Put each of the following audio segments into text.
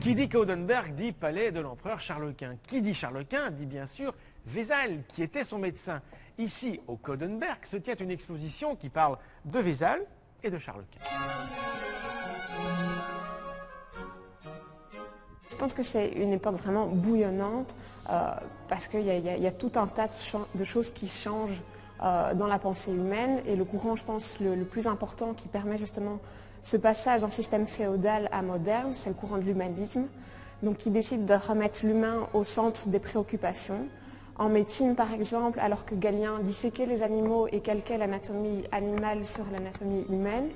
Qui dit Coudenberg dit palais de l'empereur Charles Quint. Qui dit Charles Quint dit bien sûr Vézal, qui était son médecin. Ici, au Coudenberg, se tient une exposition qui parle de Vézal et de Charles Quint. Je pense que c'est une époque vraiment bouillonnante parce qu'il y a tout un tas de choses qui changent dans la pensée humaine et le courant, je pense, le plus important qui permet justement ce passage d'un système féodal à moderne, c'est le courant de l'humanisme, donc qui décide de remettre l'humain au centre des préoccupations. En médecine, par exemple, alors que Galien disséquait les animaux et calquait l'anatomie animale sur l'anatomie humaine,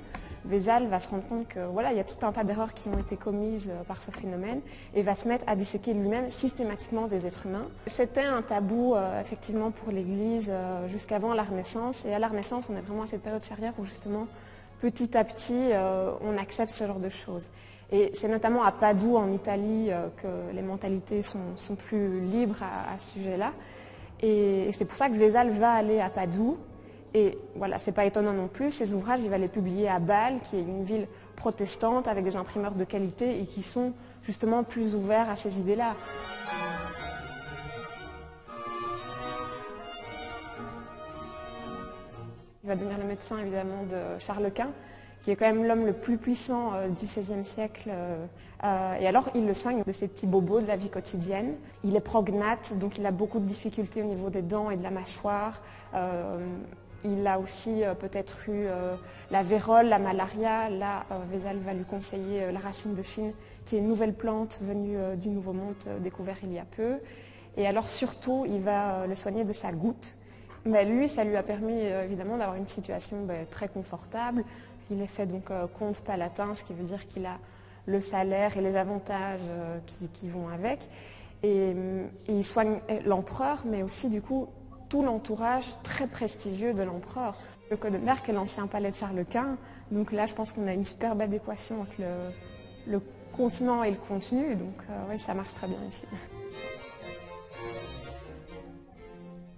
Vézal va se rendre compte que voilà, il y a tout un tas d'erreurs qui ont été commises par ce phénomène et va se mettre à disséquer lui-même systématiquement des êtres humains. C'était un tabou effectivement pour l'Église jusqu'avant la Renaissance, et à la Renaissance on est vraiment à cette période charnière où justement petit à petit on accepte ce genre de choses. Et c'est notamment à Padoue en Italie que les mentalités sont plus libres à ce sujet-là, et c'est pour ça que Vézal va aller à Padoue. Et voilà, c'est pas étonnant non plus, ces ouvrages, il va les publier à Bâle, qui est une ville protestante avec des imprimeurs de qualité et qui sont justement plus ouverts à ces idées-là. Il va devenir le médecin évidemment de Charles Quint, qui est quand même l'homme le plus puissant du XVIe siècle. Et alors, il le soigne de ses petits bobos de la vie quotidienne. Il est prognate, donc il a beaucoup de difficultés au niveau des dents et de la mâchoire. Il a aussi peut-être eu la vérole, la malaria. Là, Vézal va lui conseiller la racine de Chine, qui est une nouvelle plante venue du Nouveau Monde, découvert il y a peu. Et alors surtout, il va le soigner de sa goutte. Mais lui, ça lui a permis évidemment d'avoir une situation très confortable. Il est fait donc comte palatin, ce qui veut dire qu'il a le salaire et les avantages qui vont avec. Et il soigne l'empereur, mais aussi du coup tout l'entourage très prestigieux de l'empereur. Le Coudenberg est l'ancien palais de Charles Quint, donc là je pense qu'on a une superbe adéquation entre le contenant et le contenu, donc oui, ça marche très bien ici.